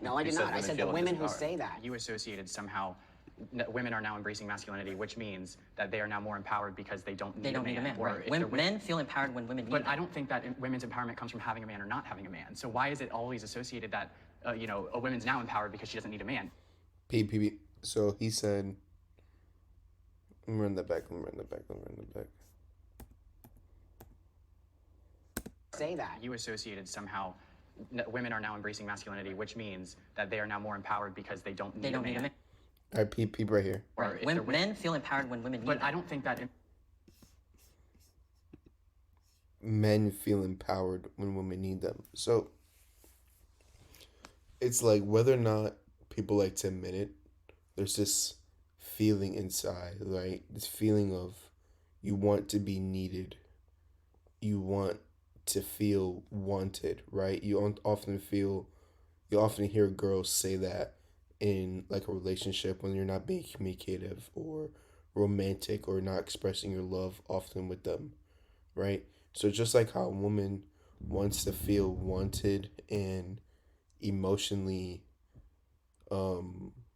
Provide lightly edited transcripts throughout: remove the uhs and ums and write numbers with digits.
No, I did not. I said the women who say that. You associated somehow women are now embracing masculinity, which means that they are now more empowered because they don't need a man. Right. Men feel empowered when women need them. But I don't think that women's empowerment comes from having a man or not having a man. So why is it always associated that, a woman's now empowered because she doesn't need a man? So he said, let me run that back. Say that. You associated somehow women are now embracing masculinity, which means that they are now more empowered because they don't need a man. All right, peep right here. Right. Men feel empowered when women need them. But I don't think that... Men feel empowered when women need them. So it's like, whether or not people like to admit it, there's this feeling inside, right? This feeling of you want to be needed. You want to feel wanted, right? You often hear girls say that in like a relationship when you're not being communicative or romantic or not expressing your love often with them, right? So just like how a woman wants to feel wanted and emotionally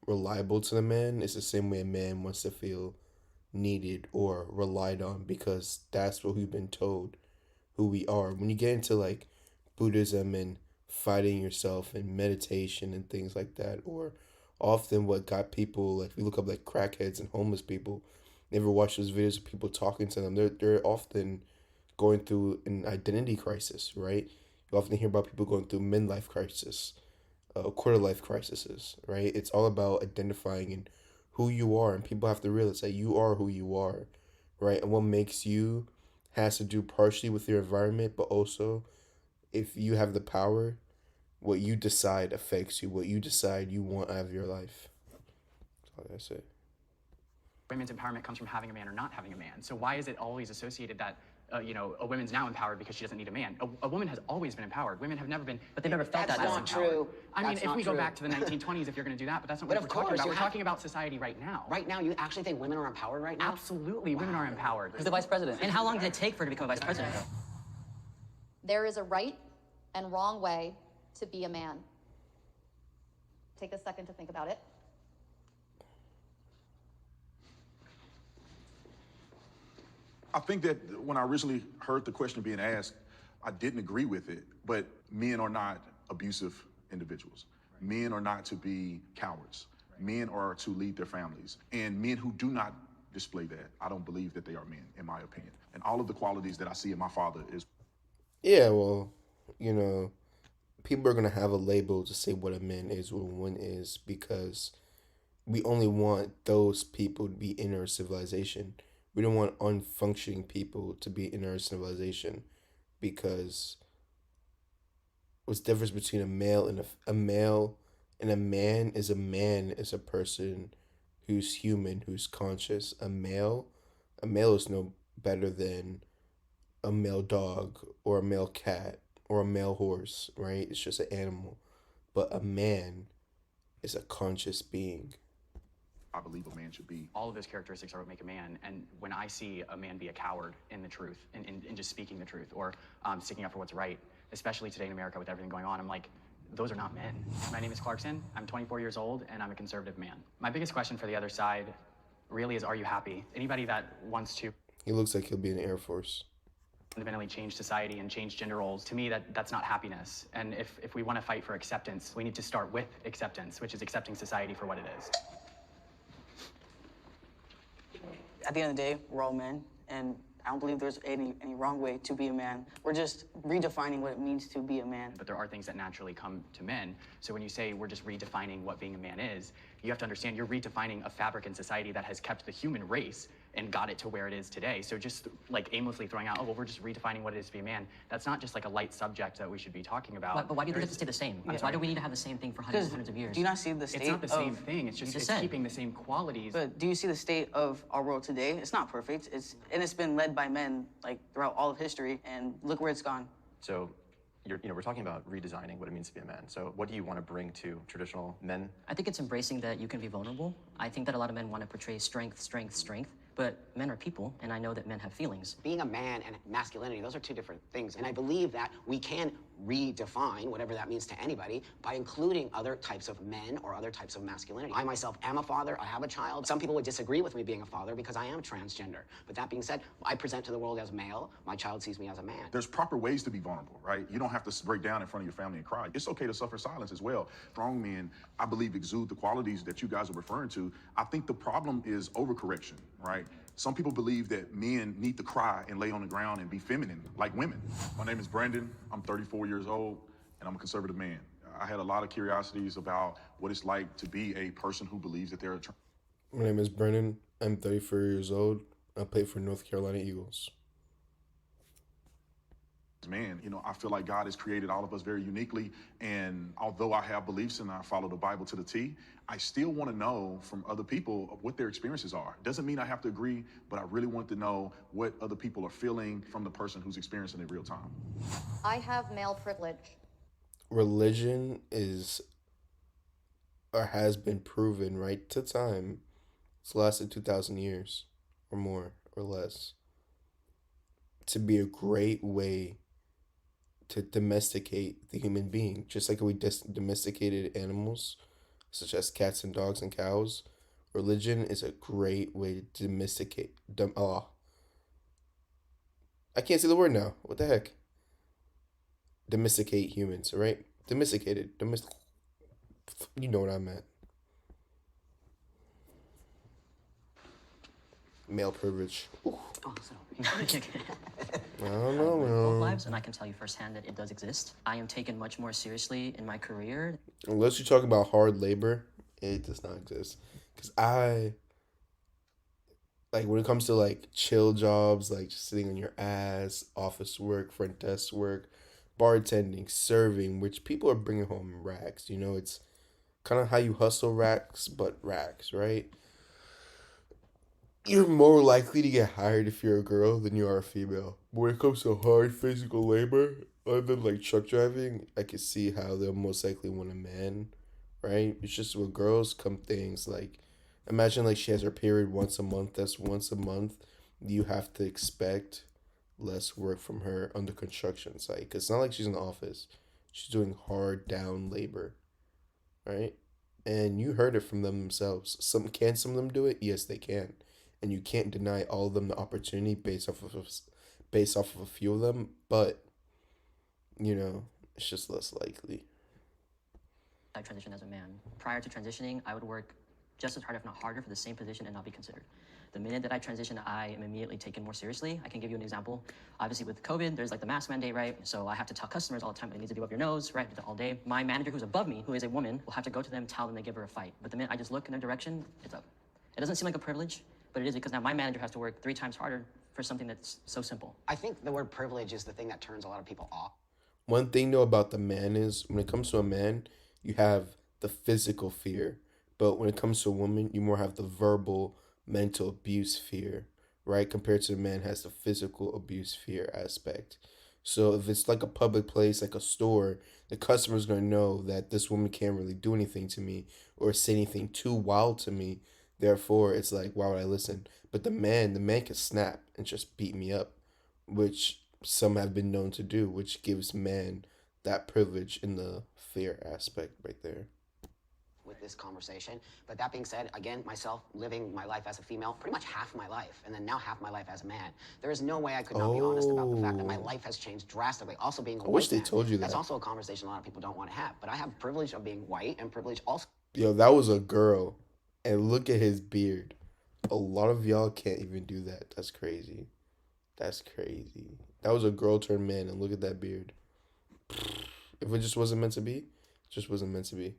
reliable to the man, it's the same way a man wants to feel needed or relied on, because that's what we've been told who we are. When you get into like Buddhism and fighting yourself and meditation and things like that, or often what got people, like we look up like crackheads and homeless people, never watch those videos of people talking to them, they're often going through an identity crisis, right? You often hear about people going through midlife crisis, quarter life crises, right? It's all about identifying in who you are, and people have to realize that you are who you are, right? And what makes you has to do partially with your environment, but also if you have the power, what you decide affects you, what you decide you want out of your life. That's all I say. Women's empowerment comes from having a man or not having a man. So why is it always associated that, a woman's now empowered because she doesn't need a man? A woman has always been empowered. Women have never been... But they never felt that. That's not true. I mean, if we go back to the 1920s, if you're going to do that, but that's not what we're talking about. We're talking about society right now. Right now, you actually think women are empowered right now? Absolutely, women are empowered. Who's the vice president? And how long did it take for her to become a vice president? There is a right and wrong way to be a man. Take a second to think about it. I think that when I originally heard the question being asked, I didn't agree with it, but men are not abusive individuals. Right. Men are not to be cowards. Right. Men are to lead their families. And men who do not display that, I don't believe that they are men, in my opinion. And all of the qualities that I see in my father is... Yeah, well, people are going to have a label to say what a man is, what a woman is, because we only want those people to be in our civilization. We don't want unfunctioning people to be in our civilization, because what's the difference between a male and a man is a person who's human, who's conscious. A male is no better than a male dog or a male cat or a male horse, right? It's just an animal. But a man is a conscious being. I believe a man should be. All of those characteristics are what make a man, and when I see a man be a coward in the truth, in just speaking the truth, or sticking up for what's right, especially today in America with everything going on, I'm like, those are not men. My name is Clarkson, I'm 24 years old, and I'm a conservative man. My biggest question for the other side really is, are you happy? Anybody that wants to... He looks like he'll be in the Air Force. Fundamentally change society and change gender roles, to me that's not happiness. And if we want to fight for acceptance, we need to start with acceptance, which is accepting society for what it is. At the end of the day, we're all men, and I don't believe there's any wrong way to be a man. We're just redefining what it means to be a man. But there are things that naturally come to men. So when you say we're just redefining what being a man is, you have to understand you're redefining a fabric in society that has kept the human race and got it to where it is today. So just like aimlessly throwing out, oh, well, we're just redefining what it is to be a man, that's not just like a light subject that we should be talking about. But why do you think it has to stay the same? Yeah. Why do we need to have the same thing for hundreds and hundreds of years? Do you not see the state of... It's not the same thing, it's just keeping the same qualities. But do you see the state of our world today? It's not perfect, it's been led by men like throughout all of history, and look where it's gone. So, we're talking about redesigning what it means to be a man. So what do you want to bring to traditional men? I think it's embracing that you can be vulnerable. I think that a lot of men want to portray strength, but men are people, and I know that men have feelings. Being a man and masculinity, those are two different things. And I believe that we can redefine whatever that means to anybody by including other types of men or other types of masculinity. I myself am a father, I have a child. Some people would disagree with me being a father because I am transgender. But that being said, I present to the world as male, my child sees me as a man. There's proper ways to be vulnerable, right? You don't have to break down in front of your family and cry. It's okay to suffer silence as well. Strong men, I believe, exude the qualities that you guys are referring to. I think the problem is overcorrection, right? Some people believe that men need to cry and lay on the ground and be feminine, like women. My name is Brandon. I'm 34 years old, and I'm a conservative man. I had a lot of curiosities about what it's like to be a person who believes that they're a My name is Brennan. I'm 34 years old. I play for North Carolina Eagles. man. You know, I feel like God has created all of us very uniquely, and although I have beliefs and I follow the Bible to the T, I still want to know from other people what their experiences are. Doesn't mean I have to agree, but I really want to know what other people are feeling from the person who's experiencing it real time. I have male privilege. Religion is or has been proven right to time. It's lasted 2,000 years or more or less to be a great way to domesticate the human being, just like we domesticated animals such as cats and dogs and cows. Religion is a great way to domesticate I can't say the word now. What the heck? Domesticate humans, right? Domesticated. You know what I meant. Male privilege. Ooh. Oh, so I don't know, both man. lives, and I can tell you firsthand that it does exist. I am taken much more seriously in my career. Unless you talk about hard labor, it does not exist. Because when it comes to like chill jobs, like just sitting on your ass, office work, front desk work, bartending, serving, which people are bringing home racks. You know, it's kind of how you hustle racks, but racks, right? You're more likely to get hired if you're a girl than you are a female. But when it comes to hard physical labor, other than like truck driving, I can see how they'll most likely want a man, right? It's just with girls come things like, imagine like she has her period once a month. That's once a month. You have to expect less work from her on the construction site. Because it's not like she's in the office. She's doing hard down labor, right? And you heard it from them themselves. Some of them do it? Yes, they can. And you can't deny all of them the opportunity based off of a few of them, but you know, it's just less likely. I transitioned as a man. Prior to transitioning, I would work just as hard, if not harder, for the same position and not be considered. The minute that I transition, I am immediately taken more seriously. I can give you an example. Obviously, with COVID, there's like the mask mandate, right? So I have to tell customers all the time, it needs to be up your nose, right? All day. My manager, who's above me, who is a woman, will have to go to them, tell them to give her a fight. But the minute I just look in their direction, it's up. It doesn't seem like a privilege, but it is, because now my manager has to work 3 times harder for something that's so simple. I think the word privilege is the thing that turns a lot of people off. One thing though about the man is when it comes to a man, you have the physical fear. But when it comes to a woman, you more have the verbal, mental abuse fear, right? Compared to a man has the physical abuse fear aspect. So if it's like a public place, like a store, the customer's going to know that this woman can't really do anything to me or say anything too wild to me. Therefore, it's like, why would I listen? But the man can snap and just beat me up, which some have been known to do, which gives man that privilege in the fear aspect right there. With this conversation. But that being said, again, myself living my life as a female, pretty much half my life, and then now half my life as a man. There is no way I could not be honest about the fact that my life has changed drastically. Also being a white wish they man, told you that's that. also a conversation a lot of people don't want to have. But I have privilege of being white and privilege also. Yo, that was a girl. And look at his beard. A lot of y'all can't even do that. That's crazy. That's crazy. That was a girl turned man, and look at that beard. If it just wasn't meant to be, it just wasn't meant to be.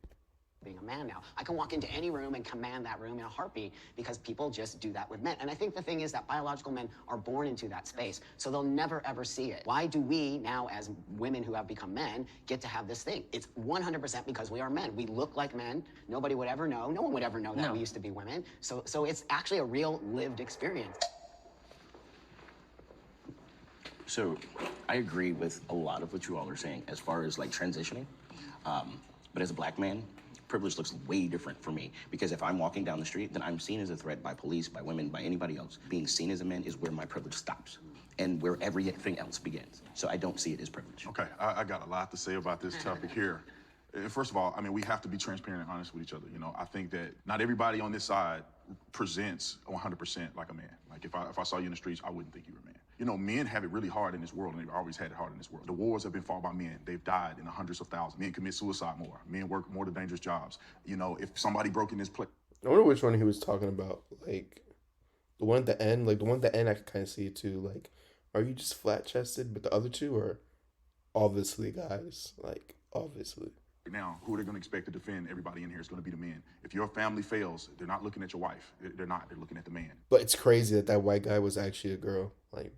Being a man now, I can walk into any room and command that room in a heartbeat because people just do that with men. And I think the thing is that biological men are born into that space, so they'll never ever see it. Why do we now, as women who have become men, get to have this thing? It's 100% because we are men. We look like men. Nobody would ever know. No one would ever know that we used to be women. So it's actually a real lived experience. So I agree with a lot of what you all are saying as far as like transitioning. But as a black man, privilege looks way different for me, because if I'm walking down the street, then I'm seen as a threat by police, by women, by anybody else. Being seen as a man is where my privilege stops. and where everything else begins. So I don't see it as privilege. Okay, I got a lot to say about this topic here. First of all, I mean, we have to be transparent and honest with each other. You know, I think that not everybody on this side presents 100% like a man. Like if I saw you in the streets, I wouldn't think you were a man. You know, men have it really hard in this world, and they've always had it hard in this world. The wars have been fought by men. They've died in the hundreds of thousands. Men commit suicide more. Men work more dangerous jobs. You know, if somebody broke in this place. I wonder which one he was talking about. Like, the one at the end, I can kind of see it too. Like, are you just flat chested? But the other two are obviously guys. Like, obviously. Now, who are they going to expect to defend everybody in here is going to be the men. If your family fails, they're not looking at your wife. They're not. They're looking at the man. But it's crazy that that white guy was actually a girl. Like,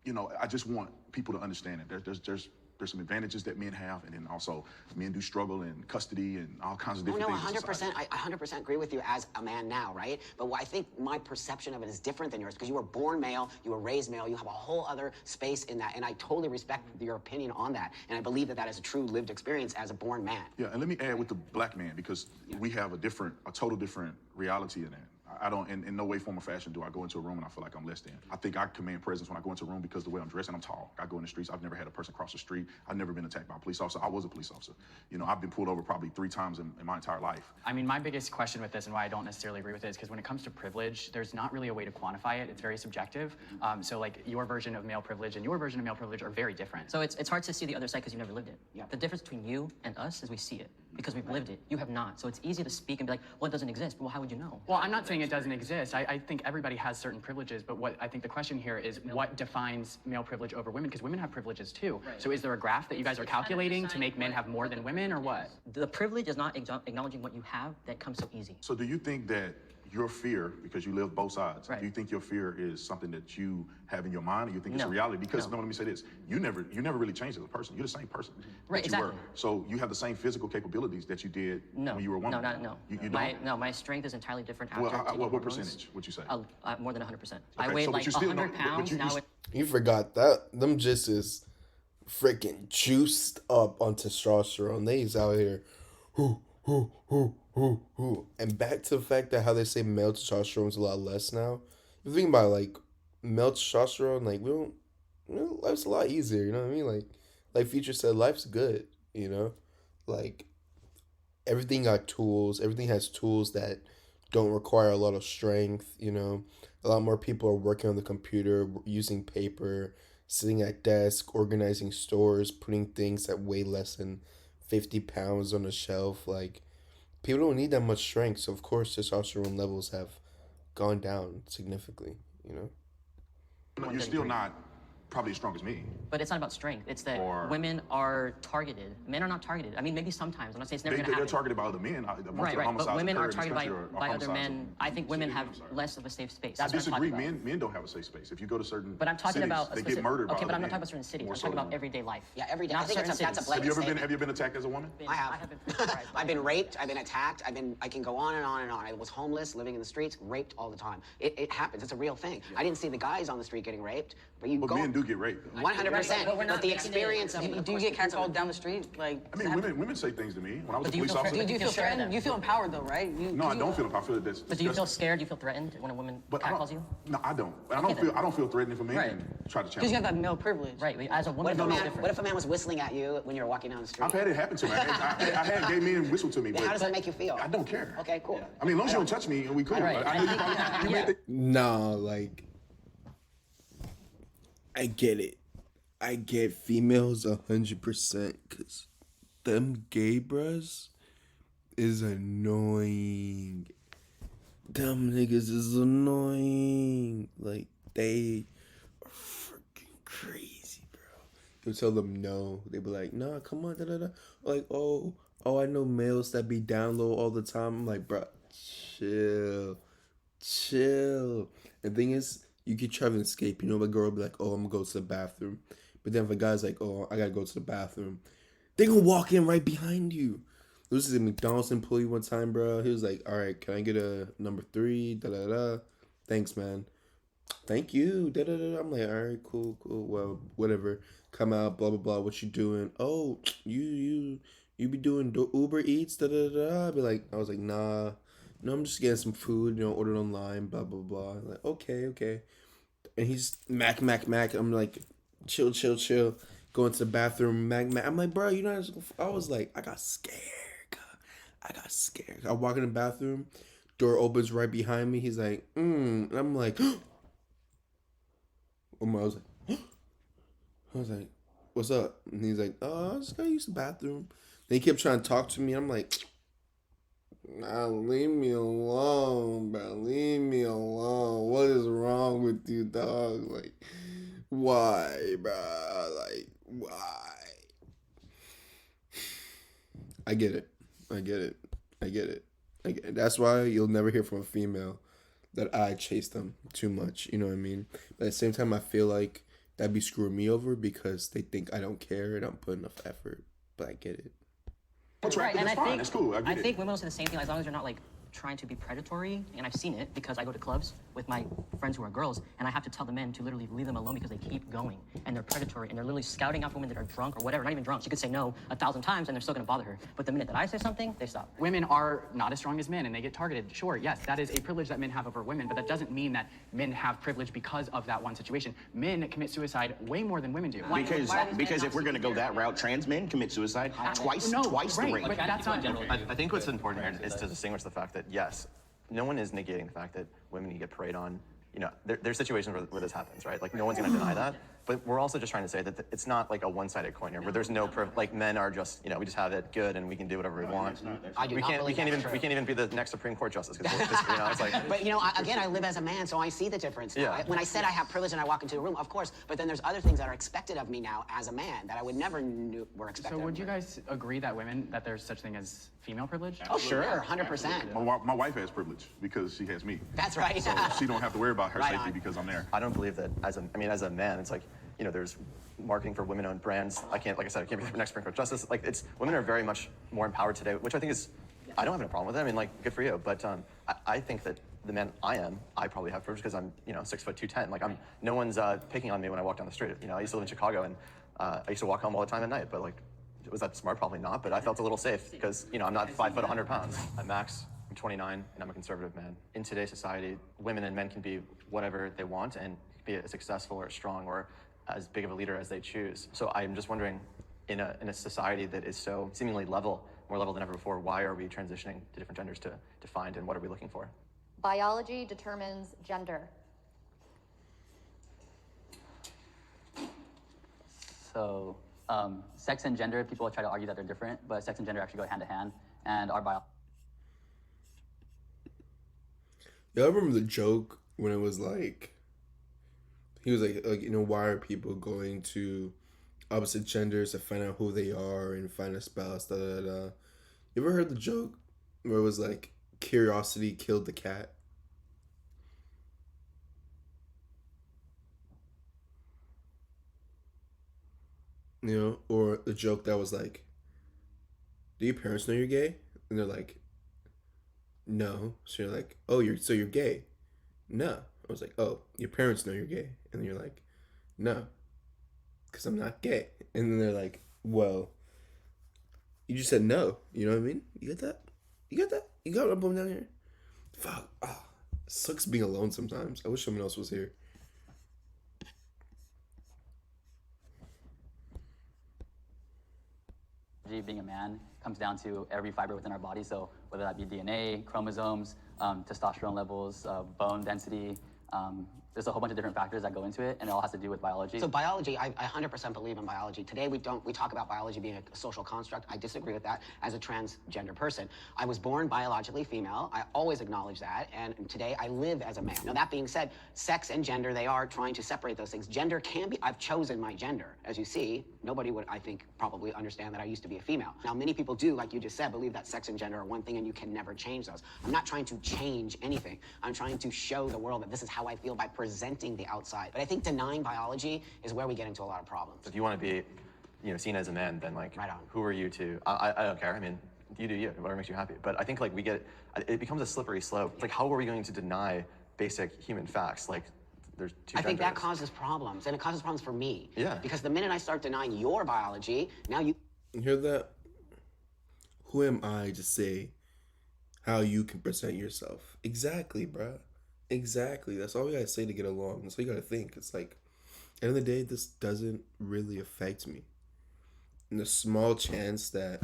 you know, I just want people to understand that there's some advantages that men have, and then also men do struggle in custody and all kinds of different no, things. 100%. I 100% agree with you as a man now, right? But I think my perception of it is different than yours because you were born male, you were raised male, you have a whole other space in that, and I totally respect your opinion on that, and I believe that that is a true lived experience as a born man. Yeah, and let me add with the black man, because we have a total different reality in that. I don't, in no way, form, or fashion do I go into a room and I feel like I'm less than. I think I command presence when I go into a room because the way I'm dressed and I'm tall. I go in the streets, I've never had a person cross the street. I've never been attacked by a police officer. I was a police officer. You know, I've been pulled over probably 3 times in my entire life. I mean, my biggest question with this and why I don't necessarily agree with it is because when it comes to privilege, there's not really a way to quantify it. It's very subjective. So like your version of male privilege and your version of male privilege are very different. So it's hard to see the other side because you've never lived it. Yeah. The difference between you and us is we see it because we've lived it. You have not. So it's easy to speak and be like, well, it doesn't exist. Well, how would you know? Well, I'm not saying it doesn't exist. I think everybody has certain privileges, but what I think the question here is what defines male privilege over women? Because women have privileges too. Right. So is there a graph that you guys are calculating to make men have more than women or what? The privilege is not acknowledging what you have that comes so easy. So do you think that your fear, because you live both sides, Right. do you think your fear is something that you have in your mind, or you think it's a reality? Because no, let me say this: you never really changed as a person. You're the same person Right, that you were. exactly. So you have the same physical capabilities that you did when you were a woman. No. You don't? My strength is entirely different after Well, taking what hormones. percentage would you say? More than 100%. I Okay, weighed so but like you still 100 don't- pounds. but Now it you forgot that them just is freaking juiced up on testosterone. They's out here, and back to the fact that how they say male testosterone is a lot less now. You think about like male testosterone, like we don't, life's a lot easier. You know what I mean? Like Future said, life's good. You know, like everything got tools. Everything has tools that don't require a lot of strength. You know, a lot more people are working on the computer, using paper, sitting at desk, organizing stores, putting things that weigh less than 50 pounds on a shelf. Like, people don't need that much strength, so of course testosterone levels have gone down significantly, you know? No, you're still not probably as strong as me. But it's not about strength. It's that Or- women are targeted. Men are not targeted. I mean, maybe sometimes. I'm not saying it's never going to They're happen. targeted by other men. Most of the Right. But homicides women occur are in this targeted by, country are by other homicides men. of- I think women have I'm sorry. less of a safe space. I That's what I'm disagree. talking about. Men don't have a safe space. If you go to certain But I'm talking cities, about a they specific, get murdered by okay, but other I'm not men talking about certain cities. more I'm so talking about than- everyday life. Yeah, every day. Not I think certain that's a cities. blanket statement. Have you ever been attacked as a woman? I have. I have been surprised. I've been raped, I've been attacked, I can go on and on and on. I was homeless, living in the streets, raped all the time. It happens, it's a real thing. I didn't see the guys on the street getting raped, but you But go. men do get raped. 100%, But we're but not the making it- experience of Do you get catcalled down the street? Like, I mean, women say things to me when I was a But do you police feel officer. threatened? do you feel scared of threatened? them? You feel empowered though, right? No, I don't feel it. I feel that's. But do you feel scared? Do you feel threatened when a woman But catcalls you? No, I don't. then. I don't feel threatened if a man Right. try to Because challenge you me. have that male privilege. Right. As a woman, it's different. What if a man was whistling at you when you were walking down the street? I've had it happen to me. I had gay men whistle to me. But How does that make you feel? I don't care. Okay, cool. I mean, as long as you don't touch me and we cool. Right. I know you probably, you may think Nah, like, I get it. I get females 100% because them gay bras is annoying. Them niggas is annoying. Like, they are freaking crazy, bro. You tell them no, they be like, nah, come on, da da da. Like, oh, I know males that be down low all the time. I'm like, bro, chill. The thing is, you could try to escape. You know, a girl will be like, oh, I'm gonna go to the bathroom. But then if a guy's like, oh, I gotta go to the bathroom, they gonna walk in right behind you. There was a McDonald's employee one time, bro. He was like, all right, can I get a number 3? Da da da. Thanks, man. Thank you. Da da da. I'm like, all right, cool. Well, whatever. Come out, blah blah blah. What you doing? Oh, you be doing Uber Eats? Da da da. I was like, nah. no, I'm just getting some food, ordered online, blah, blah, blah. I'm like, okay. And he's Mac. I'm like, chill. Going to the bathroom, Mac. I'm like, bro, I was like, I got scared. I walk in the bathroom, door opens right behind me. He's like, and I'm like, I was like, what's up? And he's like, oh, I just gotta use the bathroom. Then he kept trying to talk to me. I'm like, nah, leave me alone, bro. Leave me alone. What is wrong with you, dog? Like, why, bro? Like, why? I get it. That's why you'll never hear from a female that I chase them too much. You know what I mean? But at the same time, I feel like that'd be screwing me over because they think I don't care and I don't put enough effort. But I get it. That's right. And That's fine. That's cool. I think women will say the same thing as long as they're not like trying to be predatory. And I've seen it because I go to clubs with my friends who are girls, and I have to tell the men to literally leave them alone because they keep going and they're predatory and they're literally scouting out women that are drunk or whatever, not even drunk. She could say no 1,000 times and they're still gonna bother her. But the minute that I say something, they stop. Women are not as strong as men and they get targeted. Sure, yes, that is a privilege that men have over women, but that doesn't mean that men have privilege because of that one situation. Men commit suicide way more than women do. Because if we're going to go that route, trans men commit suicide twice the rate. But that's not I think what's important here is to distinguish the fact that, yes, no one is negating the fact that women get preyed on. There's situations where this happens, right? Like, no one's going to deny that. But we're also just trying to say that it's not like a one-sided coin here, where there's no like men are just, we just have it good and we can do whatever we want. We can't even be the next Supreme Court justice because it's like. But again, I live as a man, so I see the difference. Yeah. When I said I have privilege and I walk into a room, of course, but then there's other things that are expected of me now as a man that I would never knew were expected. So of would me. you guys agree that there's such thing as female privilege? Oh, sure, 100%. My wife has privilege because she has me. That's right. So she don't have to worry about her Right safety on. because I'm there. I don't believe that as a man, it's like, there's marketing for women-owned brands. I can't be the next Supreme Court justice. Like, women are very much more empowered today, which I think is, I don't have a problem with it. I mean, like, good for you. But I think that the man I probably have privilege because I'm, 6 foot 210. Like, no one's picking on me when I walk down the street. I used to live in Chicago and I used to walk home all the time at night, but like, was that smart? Probably not, but I felt a little safe because, I'm not 5 foot 100 pounds. I'm Max, I'm 29, and I'm a conservative man. In today's society, women and men can be whatever they want and be as successful or strong or as big of a leader as they choose. So I'm just wondering, in a society that is so seemingly more level than ever before, why are we transitioning to different genders to find, and what are we looking for? Biology determines gender. So sex and gender, people try to argue that they're different, but sex and gender actually go hand to hand, and our biology. Y'all remember the joke when it was like, he was like, why are people going to opposite genders to find out who they are and find a spouse, da da da. You ever heard the joke where it was like, curiosity killed the cat? Or the joke that was like, do your parents know you're gay? And they're like, no. So you're like, oh, you're gay? No. I was like, oh, your parents know you're gay? And you're like, no, because I'm not gay. And then they're like, well, you just said no. You know what I mean? You get that? You got what I'm putting down here? Fuck. It sucks being alone sometimes. I wish someone else was here. Being a man comes down to every fiber within our body. So whether that be DNA, chromosomes, testosterone levels, bone density, there's a whole bunch of different factors that go into it, and it all has to do with biology. So biology, I 100% believe in biology. Today we talk about biology being a social construct. I disagree with that as a transgender person. I was born biologically female. I always acknowledge that, and today I live as a man. Now that being said, sex and gender, they are trying to separate those things. Gender can be, I've chosen my gender. As you see, nobody would, I think, probably understand that I used to be a female. Now many people do, like you just said, believe that sex and gender are one thing and you can never change those. I'm not trying to change anything. I'm trying to show the world that this is how I feel by presenting the outside. But I think denying biology is where we get into a lot of problems. If you want to be, seen as a man, then like, right on. Who are you to? I don't care. I mean, you do you. Whatever makes you happy. But I think like it becomes a slippery slope. It's like, how are we going to deny basic human facts? Like, there's two I think genders. that causes problems, and it causes problems for me. Yeah. Because the minute I start denying your biology, now you hear that? Who am I to say how you can present yourself. Exactly, bruh. Exactly. That's all we gotta say to get along. That's all you gotta think. It's like, at the end of the day, this doesn't really affect me. And the small chance that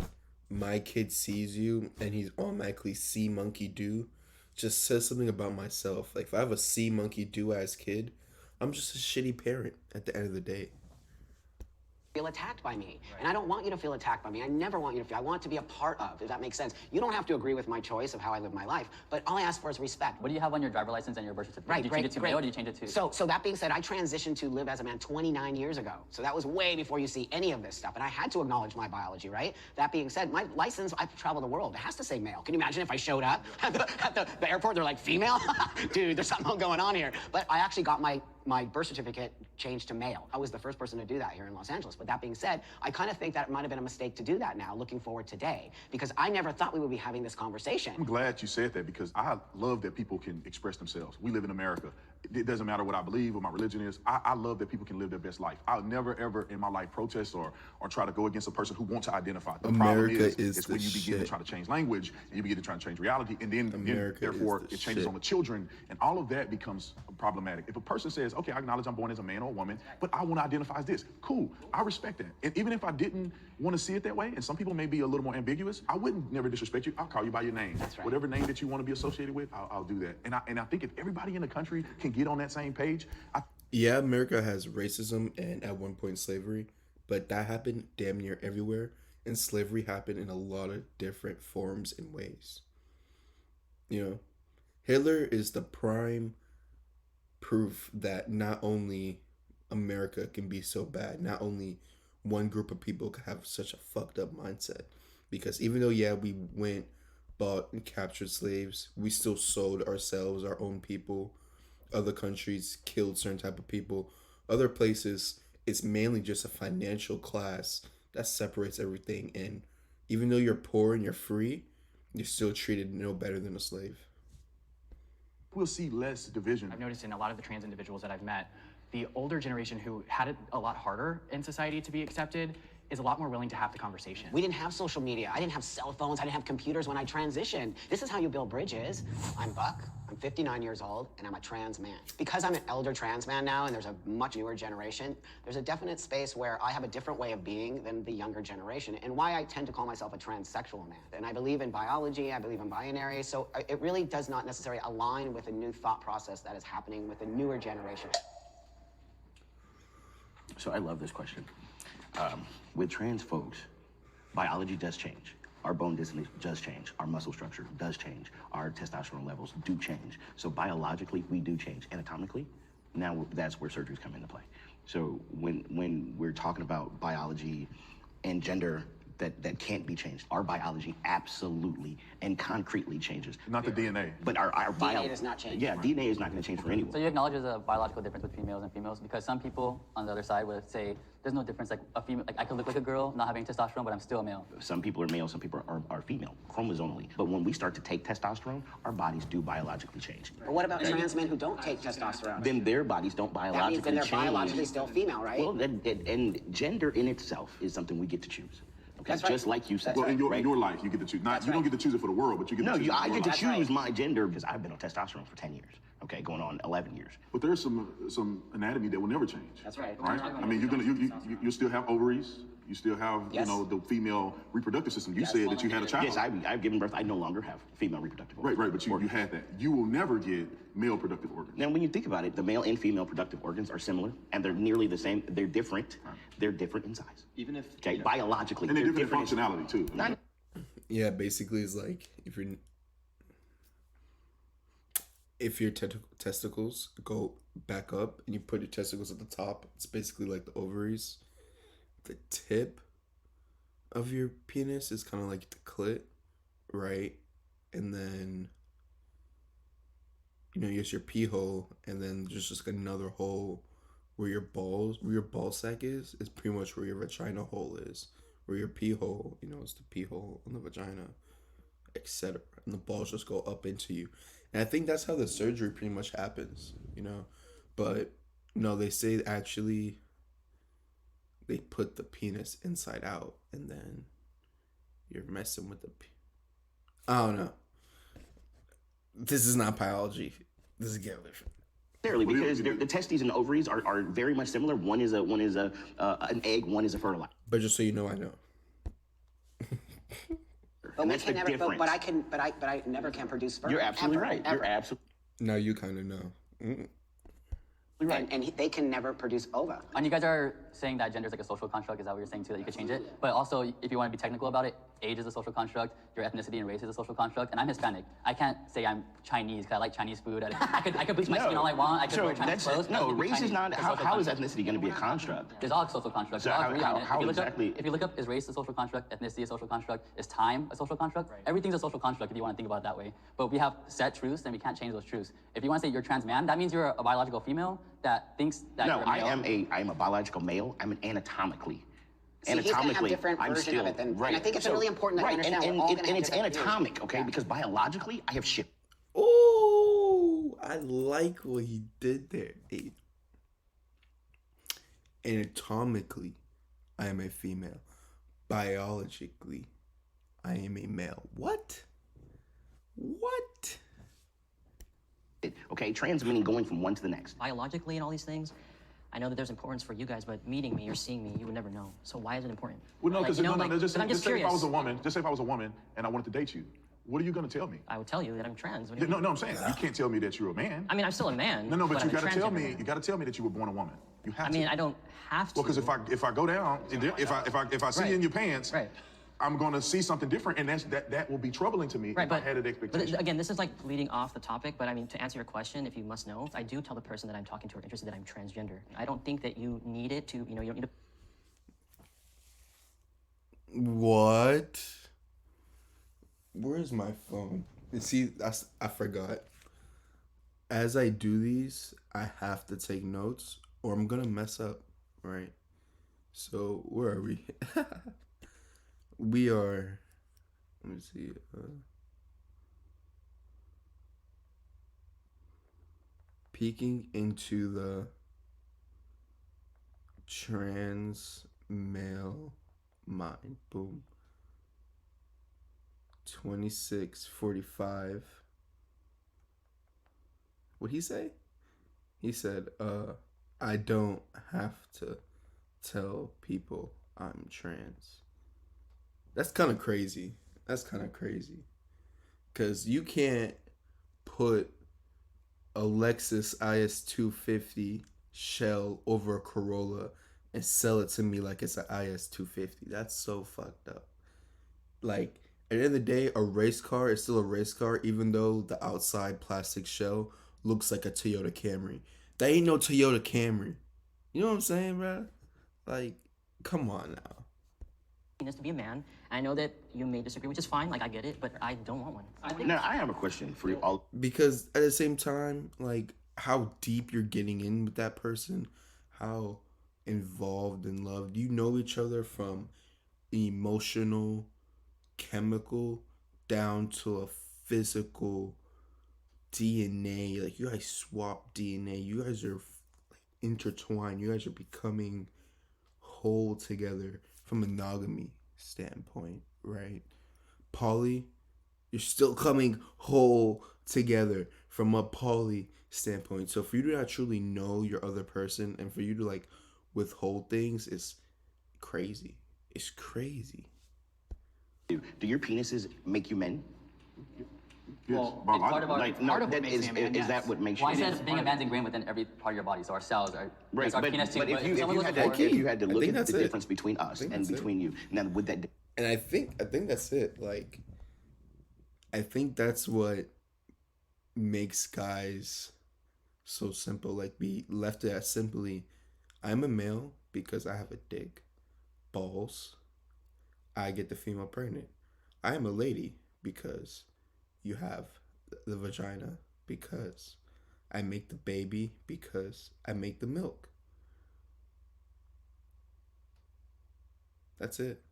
my kid sees you and he's automatically see monkey do just says something about myself. Like if I have a see monkey do as kid, I'm just a shitty parent at the end of the day. Feel attacked by me. And I don't want you to feel attacked by me. I never want you to feel, I want to be a part of, if that makes sense. You don't have to agree with my choice of how I live my life, but all I ask for is respect. What do you have on your driver license and your birth certificate? Right, Do you great, change it to great. male or do you change it to? So that being said, I transitioned to live as a man 29 years ago. So that was way before you see any of this stuff. And I had to acknowledge my biology, right? That being said, my license, I've traveled the world. It has to say male. Can you imagine if I showed up at the airport, they're like, female? Dude, there's something going on here. But I actually got my birth certificate changed to male. I was the first person to do that here in Los Angeles. But that being said, I kind of think that it might have been a mistake to do that now, looking forward today, because I never thought we would be having this conversation. I'm glad you said that because I love that people can express themselves. We live in America. It doesn't matter what I believe, what my religion is. I love that people can live their best life. I'll never, ever in my life protest or try to go against a person who wants to identify. The America problem is it's when you begin to try to change language and you begin to try to change reality, and then therefore it changes shit. on the children, and all of that becomes problematic. If a person says, okay, I acknowledge I'm born as a man or a woman, but I want to identify as this, cool, I respect that. And even if I didn't want to see it that way, and some people may be a little more ambiguous, I wouldn't never disrespect you. I'll call you by your name. That's right. Whatever name that you want to be associated with, I'll do that. And I think if everybody in the country can get on that same page, Yeah, America has racism and at one point slavery, but that happened damn near everywhere, and slavery happened in a lot of different forms and ways. You know, Hitler is the prime proof that not only America can be so bad, not only one group of people can have such a fucked up mindset. Because even though, yeah, we went, bought, and captured slaves, we still sold ourselves, our own people. Other countries killed certain type of people. Other places, it's mainly just a financial class that separates everything. And even though you're poor and you're free, you're still treated no better than a slave. we'll see less division. I've noticed in a lot of the trans individuals that I've met, the older generation who had it a lot harder in society to be accepted is a lot more willing to have the conversation. We didn't have social media. I didn't have cell phones. I didn't have computers when I transitioned. This is how you build bridges. I'm Buck. I'm 59 years old, and I'm a trans man. Because I'm an elder trans man now, and there's a much newer generation, there's a definite space where I have a different way of being than the younger generation, and why I tend to call myself a transsexual man. And I believe in biology. I believe in binary. So it really does not necessarily align with a new thought process that is happening with the newer generation. So I love this question. With trans folks, biology does change. Our bone density does change. Our muscle structure does change. Our testosterone levels do change. So biologically, we do change. Anatomically, now that's where surgeries come into play. So when we're talking about biology and gender that can't be changed, our biology absolutely and concretely changes. Not the DNA. But our DNA does not change. Yeah, DNA is not going to change for anyone. So you acknowledge there's a biological difference between males and females, because some people on the other side would say there's no difference. Like a female, like I could look like a girl not having testosterone, but I'm still a male. Some people are male, some people are female, chromosomally. But when we start to take testosterone, our bodies do biologically change. But what about trans men who don't take testosterone? Then their bodies don't That means biologically then they're change. biologically still female, right? Well, and gender in itself is something we get to choose. Okay, That's right. just like you said. Well, in right? your life, you get to choose. Not That's you don't right. get to choose it for the world, but you get to No, choose it for I your get to life. That's choose right. my gender because I've been on testosterone for 10 years. Okay, going on 11 years. But there's some anatomy that will never change. That's right. Right? I mean, you still have ovaries. You still have Yes. the female reproductive system. You said that you had a child. Yes, I've given birth. I no longer have female reproductive organs. Right, but you had that. You will never get male productive organs. Now, when you think about it, the male and female productive organs are similar, and they're nearly the same. They're different. They're different in size. Even if Okay, biologically, And they're different in in- functionality too. Yeah, basically, it's like if your testicles go back up and you put your testicles at the top, it's basically like the ovaries. The tip of your penis is kind of like the clit, right? And then here's your pee hole, and then there's just like another hole where your ball sack is pretty much where your vagina hole is. Where your pee hole, is the pee hole on the vagina, etc. And the balls just go up into you. And I think that's how the surgery pretty much happens, But no, they say actually they put the penis inside out, and then you're messing with I don't know. This is not biology. This is getting different. Because the testes and the ovaries are very much similar. One is an egg, one is a fertilizer. But just so you know, I know. But And we that's can the never. difference. But I never can produce sperm. You're absolutely ever, right. ever. You're absolutely Now you kind of know. right. And they can never produce ova. And you guys are saying that gender is like a social construct. Is that what you're saying too? That you could change it? But also, if you want to be technical about it, age is a social construct. Your ethnicity and race is a social construct. And I'm Hispanic. I can't say I'm Chinese because I like Chinese food. I could bleach my skin all I want. I could wear Chinese clothes. but I no. wouldn't be Race is Chinese. not. It's a How social is construct. ethnicity going to be a construct? There's all social constructs. So We all how- agree on it. how If you look exactly- Up, if you look up, is race a social construct? Ethnicity a social construct? Is time a social construct? Everything's a social construct if you want to think about it that way. But we have set truths and we can't change those truths. If you want to say you're trans man, that means you're a biological female that thinks that No, you're a male. I am a biological male. I'm an anatomically. See, he's gonna have Anatomically, different I'm version still of it than- and right. I think it's really important that we understand we're all gonna have and it's different views. anatomic, okay? Because biologically, I have shit. Oh, I like what he did there. Hey. Anatomically, I am a female. Biologically, I am a male. What? What? Okay, trans meaning going from one to the next. Biologically and all these things, I know that there's importance for you guys, but meeting me or seeing me, you would never know. So why is it important? Well, no, Like, because you know, like, just but I'm just say if I was curious. a woman, just say if I was a woman and I wanted to date you, what are you going to tell me? I would tell you that I'm trans. What do you No, mean? no, I'm saying you can't tell me that you're a man. I mean, I'm still a man. No, but you I'm a got to tell transgender me. man. You got to tell me that you were born a woman. You have I to. mean, I don't have to. Well, because if I go down, if I see Right. you in your pants, Right. I'm going to see something different, and that will be troubling to me Right, if I had an expectation. But again, this is like leading off the topic, but I mean, to answer your question, if you must know, I do tell the person that I'm talking to or interested that I'm transgender. I don't think that you need it to, you don't need to. What? Where's my phone? See, I forgot. As I do these, I have to take notes or I'm gonna mess up, right? So where are we? We are. Let me see. Peeking into the trans male mind. Boom. 26:45. What'd he say? He said, I don't have to tell people I'm trans. That's kind of crazy. Because you can't put a Lexus IS250 shell over a Corolla and sell it to me like it's an IS250. That's so fucked up. Like, at the end of the day, a race car is still a race car, even though the outside plastic shell looks like a Toyota Camry. That ain't no Toyota Camry. You know what I'm saying, bro? Like, come on now. Is to be a man. I know that you may disagree, which is fine. Like, I get it, but I don't want one. Now, I have a question for you all. Because at the same time, like, how deep you're getting in with that person, how involved and loved. You know each other from emotional, chemical, down to a physical DNA. Like, you guys swap DNA. You guys are intertwined. You guys are becoming whole together from a monogamy standpoint, right? Poly, you're still coming whole together from a poly standpoint. So for you to not truly know your other person and for you to like withhold things is crazy. It's crazy. Do your penises make you men? Well, it's part of our, Like, it's no, part of what that makes is- me a man, is yes. that what makes Well, I you- said being a man's ingrained within every part of your body. So our cells, our, Right, our but penis too. if But you someone had goes to, before- if you had to I look think at that's the it. difference between us think and that's it. between you, now would that And I think that's it. Like, I think that's what makes guys so simple. Like, be left as simply, I'm a male because I have a dick, balls, I get the female pregnant. I am a lady because you have the vagina, because I make the baby, because I make the milk. That's it.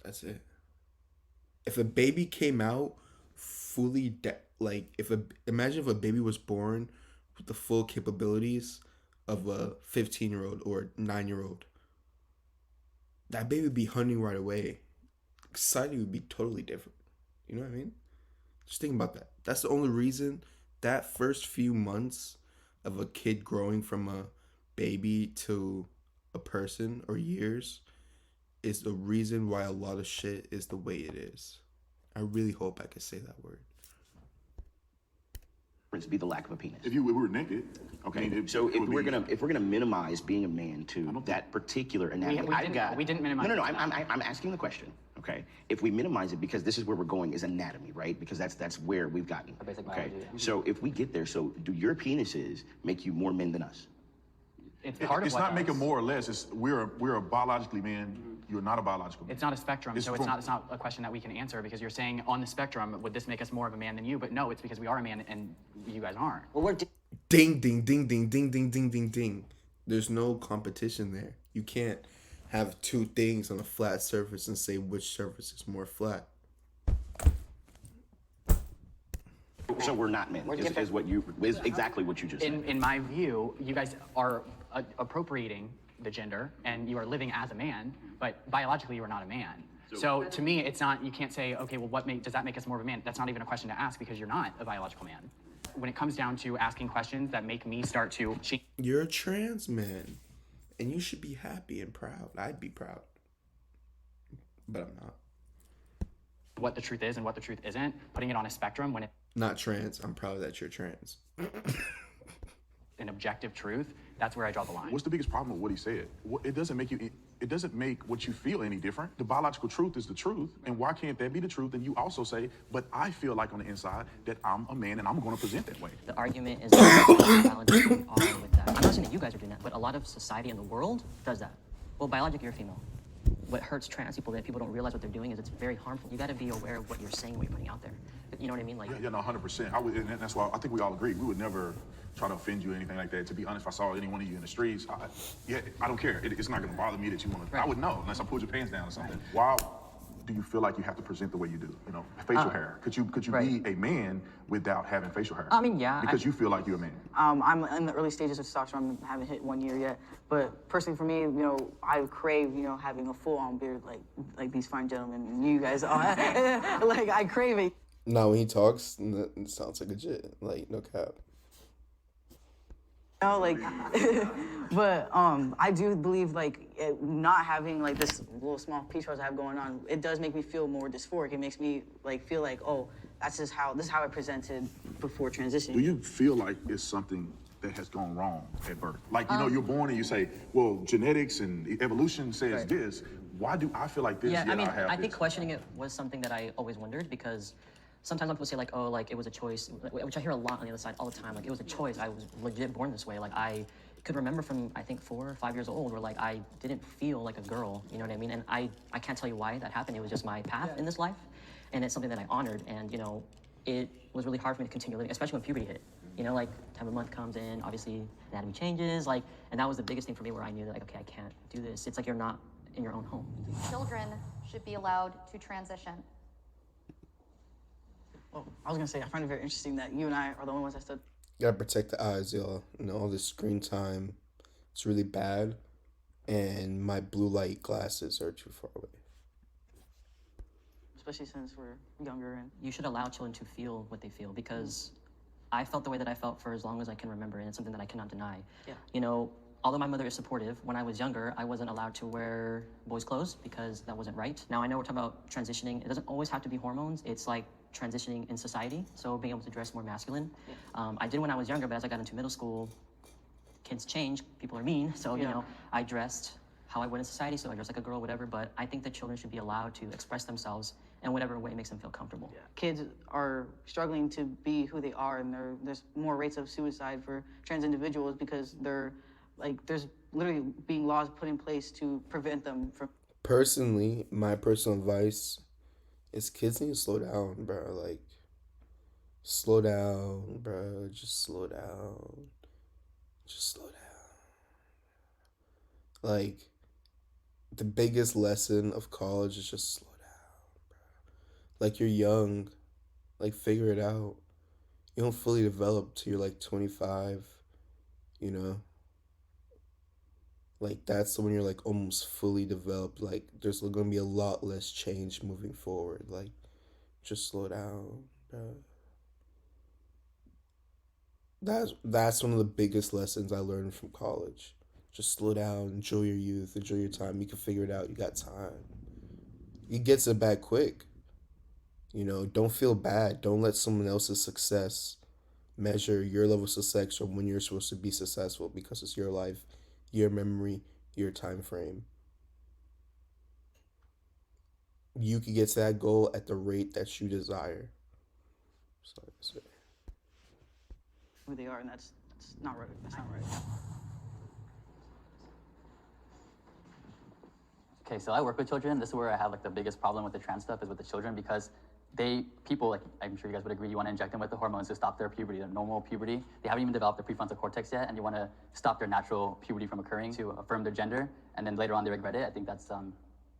That's it. If a baby came out fully imagine if a baby was born with the full capabilities of a 15-year-old or 9-year-old, that baby would be hunting right away. Society would be totally different. You know what I mean? Just think about that. That's the only reason that first few months of a kid growing from a baby to a person, or years, is the reason why a lot of shit is the way it is. I really hope I can say that word. Be the lack of a penis. If we were naked, Okay, I mean, so it if would we're be- gonna minimize being a man to that particular anatomy, we didn't minimize No, it. I'm asking the question. Okay, if we minimize it, because this is where we're going, is anatomy, right? Because that's where we've gotten. basic Okay, biology, yeah. so if we get there, so do your penises make you more men than us? It's part of It's what not making does. more or less. It's we're a biologically man. You're not a biological man. It's not a spectrum, It's so from- it's not a question that we can answer because you're saying on the spectrum, would this make us more of a man than you? But no, it's because we are a man and you guys aren't. Well, we're Ding, ding, ding, ding, ding, ding, ding, ding, ding. There's no competition there. You can't have two things on a flat surface and say which surface is more flat. So we're not men. Is exactly what you just said. In my view, you guys are appropriating the gender and you are living as a man, but biologically you are not a man. So to me, it's not, you can't say, okay, well, does that make us more of a man? That's not even a question to ask because you're not a biological man. When it comes down to asking questions that make me start to change You're a trans man, and you should be happy and proud. I'd be proud, but I'm not. what the truth is and what the truth isn't, putting it on a spectrum when it's Not trans. I'm proud that you're trans. an objective truth, that's where I draw the line. What's the biggest problem with what he said? It doesn't make you. It doesn't make what you feel any different. The biological truth is the truth, and why can't that be the truth? And you also say, but I feel like on the inside that I'm a man and I'm going to present that way. The argument is that biologically are with that. I'm not saying that you guys are doing that, but a lot of society in the world does that. Well, biologically, you're female. What hurts trans people that people don't realize what they're doing is it's very harmful. You got to be aware of what you're saying, what you're putting out there. You know what I mean? Like, Yeah, no, 100%. And that's why I think we all agree. We would never try to offend you or anything like that. To be honest, if I saw any one of you in the streets, I don't care. It's not going to bother me that you want to. I would know unless I pulled your pants down or something. Why do you feel like you have to present the way you do? You know, facial hair. Could you right. be a man without having facial hair? I mean, yeah, Because you feel like you're a man. I'm in the early stages of testosterone. I haven't hit 1 year yet. But personally for me, you know, I crave, you know, having a full-on beard like these fine gentlemen and you guys are. Like, I crave it. Now when he talks, it sounds like legit. Like, no cap. You know, like, but I do believe like not having like this little small peach fuzz I have going on, it does make me feel more dysphoric. It makes me like feel like, oh, this is how I presented before transitioning. Do you feel like it's something that has gone wrong at birth? Like, you know, you're born and you say, well, genetics and evolution says Right. this. Why do I feel like this? yeah, yet I mean, have I think this? questioning it was something that I always wondered because sometimes when people say like, oh, like it was a choice, which I hear a lot on the other side all the time. Like it was a choice. I was legit born this way. Like I could remember from I think 4 or 5 years old where like I didn't feel like a girl. You know what I mean? And I can't tell you why that happened. It was just my path in this life, and it's something that I honored. And you know, it was really hard for me to continue living, especially when puberty hit. You know, like time of month comes in, obviously anatomy changes, like, and that was the biggest thing for me where I knew that like, okay, I can't do this. It's like you're not in your own home. Children should be allowed to transition. Well, I was gonna say I find it very interesting that you and I are the only ones that stood. You gotta protect the eyes, y'all. You know, all this screen time, it's really bad. And my blue light glasses are too far away. Especially since we're younger and You should allow children to feel what they feel because I felt the way that I felt for as long as I can remember, and it's something that I cannot deny. Yeah. You know, although my mother is supportive, when I was younger, I wasn't allowed to wear boys' clothes because that wasn't right. Now I know we're talking about transitioning. It doesn't always have to be hormones. It's like transitioning in society, so being able to dress more masculine. I did when I was younger, but as I got into middle school, kids change, people are mean, so, you know, I dressed how I would in society, so I dressed like a girl, whatever, but I think that children should be allowed to express themselves in whatever way makes them feel comfortable. kids are struggling to be who they are, and there's more rates of suicide for trans individuals because there's literally being laws put in place to prevent them from. Personally, my personal advice is kids need to slow down, bro. Like, slow down, bro. Just slow down. Just slow down. Like, the biggest lesson of college is just slow down, bro. Like, you're young. Like, figure it out. You don't fully develop till you're like 25, you know? Like, that's when you're like almost fully developed. Like, there's gonna be a lot less change moving forward. Like, just slow down, bro. That's one of the biggest lessons I learned from college. Just slow down, enjoy your youth, enjoy your time. You can figure it out. You got time. You get it back quick. Don't feel bad. Don't let someone else's success measure your level of success or when you're supposed to be successful, because it's your life, your memory, your time frame. You can get to that goal at the rate that you desire. Sorry to say. Who they are, and that's not right. That's not right. Okay, so I work with children. This is where I have like the biggest problem with the trans stuff is with the children, because people, like I'm sure you guys would agree, you want to inject them with the hormones to stop their puberty, their normal puberty. They haven't even developed their prefrontal cortex yet, and you want to stop their natural puberty from occurring to affirm their gender, and then later on they regret it. I think that's